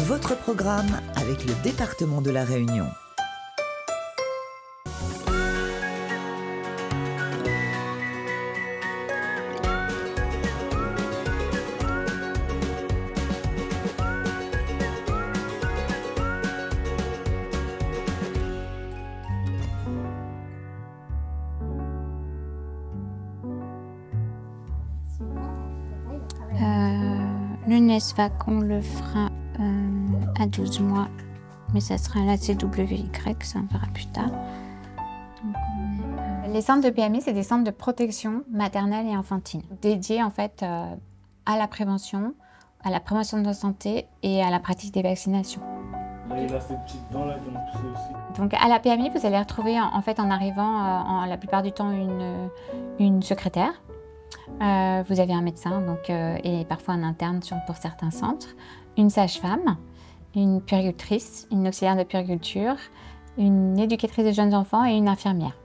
votre programme avec le département de La Réunion. Le NESVAC, on le fera à 12 mois, mais ça sera la CWY, ça on verra plus tard. Les centres de PMI, c'est des centres de protection maternelle et enfantine, dédiés en fait à la prévention de la santé et à la pratique des vaccinations. Là, il a ces petites dents là qui ont poussé aussi. Donc à la PMI, vous allez retrouver en arrivant la plupart du temps une secrétaire. Vous avez un médecin et parfois un interne pour certains centres, une sage-femme, une puéricultrice, une auxiliaire de puériculture, une éducatrice de jeunes enfants et une infirmière.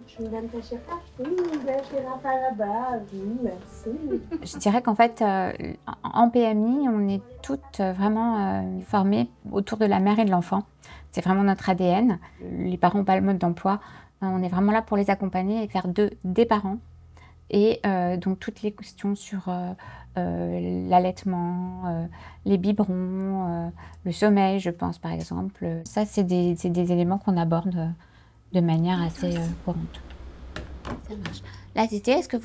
Je me donne ta chauffeur. Oui, je n'irai pas là-bas. Oui, merci. Je dirais qu'en fait, en PMI, on est toutes vraiment formées autour de la mère et de l'enfant. C'est vraiment notre ADN. Les parents n'ont pas le mode d'emploi. On est vraiment là pour les accompagner et faire des parents. Et donc toutes les questions sur l'allaitement, les biberons, le sommeil, je pense par exemple. Ça, c'est des éléments qu'on aborde de manière assez courante. Ça marche. La tétée, est-ce que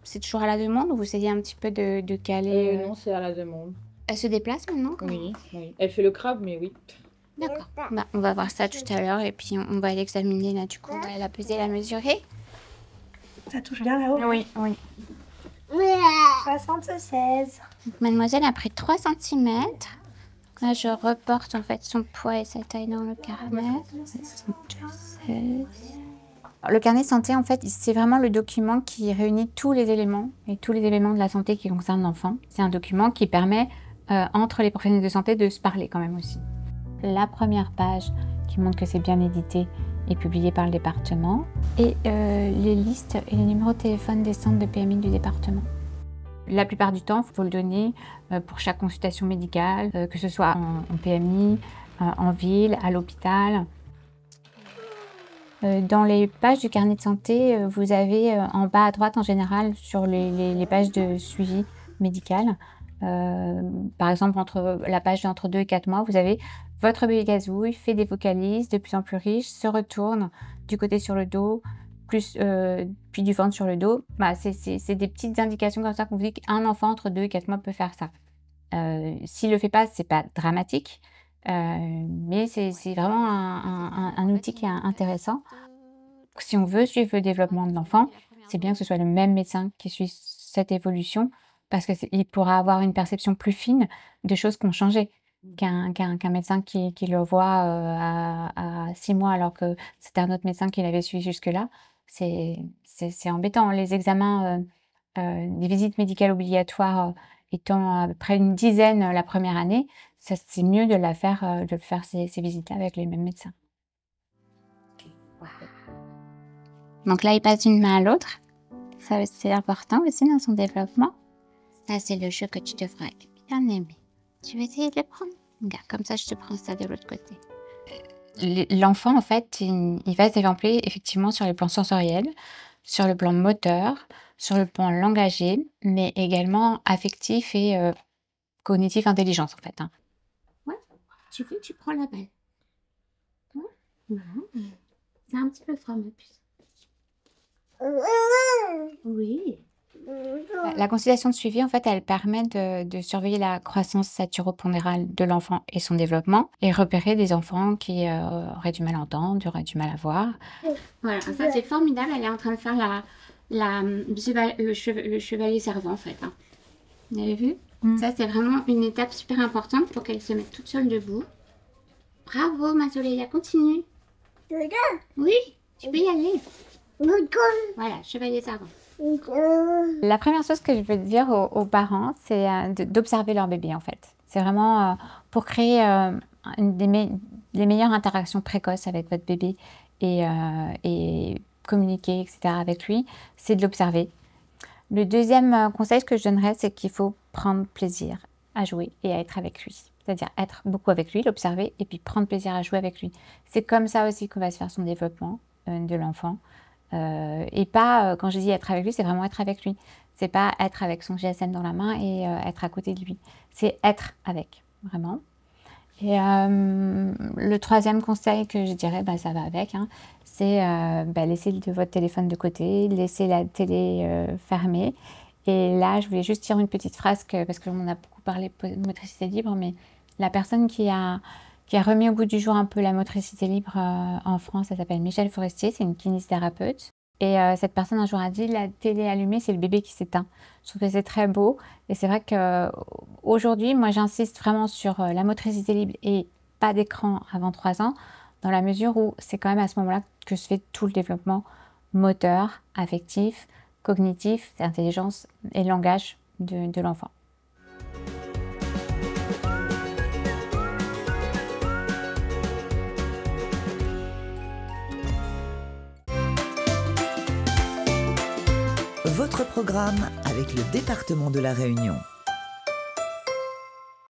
c'est toujours à la demande ou vous essayez un petit peu de caler Non, c'est à la demande. Elle se déplace maintenant? Oui. Elle fait le crabe, mais oui. D'accord. Bah, on va voir ça tout à l'heure et puis on va l'examiner là du coup. On va la peser, la mesurer. Ça touche bien là-haut? Oui. 76. Donc, mademoiselle a pris 3 cm. Là, je reporte en fait son poids et sa taille dans le carnet. 76. Le carnet santé, en fait, c'est vraiment le document qui réunit tous les éléments de la santé qui concernent l'enfant. C'est un document qui permet, entre les professionnels de santé, de se parler quand même aussi. La première page qui montre que c'est bien édité est publiée par le département et les listes et les numéros de téléphone des centres de PMI du département. La plupart du temps, il faut le donner pour chaque consultation médicale, que ce soit en PMI, en ville, à l'hôpital. Dans les pages du carnet de santé, vous avez en bas à droite en général sur les pages de suivi médical. Par exemple, entre la page d'entre 2 et 4 mois, vous avez votre bébé gazouille, fait des vocalises de plus en plus riches, se retourne du côté sur le dos, puis du ventre sur le dos. Bah, c'est des petites indications comme ça qu'on vous dit qu'un enfant entre 2 et 4 mois peut faire ça. S'il ne le fait pas, c'est pas dramatique, mais c'est vraiment un outil qui est intéressant. Si on veut suivre le développement de l'enfant, c'est bien que ce soit le même médecin qui suit cette évolution parce qu'il pourra avoir une perception plus fine de choses qui ont changé qu'un médecin qui le voit à 6 mois alors que c'était un autre médecin qui l'avait suivi jusque-là. C'est embêtant. Les examens, les visites médicales obligatoires étant à peu près une dizaine la première année, c'est mieux de faire ces visites-là avec les mêmes médecins. Donc là, il passe d'une main à l'autre. Ça, c'est important aussi dans son développement. Ça, c'est le jeu que tu devrais bien aimer. Tu veux essayer de le prendre? Regarde, comme ça, je te prends ça de l'autre côté. L'enfant, en fait, il va se développer effectivement sur les plans sensoriels, sur le plan moteur, sur le plan langagier, mais également affectif et cognitif, intelligence, en fait. Hein. Ouais, tu prends la balle. Ouais. C'est un petit peu froid, ma puce. Oui. La consultation de suivi, en fait, elle permet de surveiller la croissance saturo-pondérale de l'enfant et son développement et repérer des enfants qui auraient du mal à entendre, auraient du mal à voir. Voilà, ça c'est formidable. Elle est en train de faire le chevalier servant, en fait. Hein. Vous avez vu? Ça, c'est vraiment une étape super importante pour qu'elle se mette toute seule debout. Bravo, ma Soleil, continue. Oui, tu peux y aller. Voilà, chevalier servant. La première chose que je veux dire aux parents, c'est d'observer leur bébé, en fait. C'est vraiment pour créer les meilleures interactions précoces avec votre bébé et communiquer, etc. avec lui, c'est de l'observer. Le deuxième conseil que je donnerais, c'est qu'il faut prendre plaisir à jouer et à être avec lui. C'est-à-dire être beaucoup avec lui, l'observer et puis prendre plaisir à jouer avec lui. C'est comme ça aussi qu'on va se faire son développement de l'enfant. Et pas, quand je dis être avec lui, c'est vraiment être avec lui. C'est pas être avec son GSM dans la main et être à côté de lui. C'est être avec, vraiment. Et le troisième conseil que je dirais, ça va avec, hein, c'est laisser votre téléphone de côté, laisser la télé fermée. Et là, je voulais juste dire une petite phrase, parce qu'on a beaucoup parlé de motricité libre, mais la personne qui a remis au goût du jour un peu la motricité libre en France, elle s'appelle Michel Forestier, c'est une kinésithérapeute. Et cette personne un jour a dit, la télé allumée, c'est le bébé qui s'éteint. Je trouve que c'est très beau. Et c'est vrai qu'aujourd'hui, moi, j'insiste vraiment sur la motricité libre et pas d'écran avant 3 ans, dans la mesure où c'est quand même à ce moment-là que se fait tout le développement moteur, affectif, cognitif, intelligence et langage de l'enfant. Votre programme avec le département de la Réunion.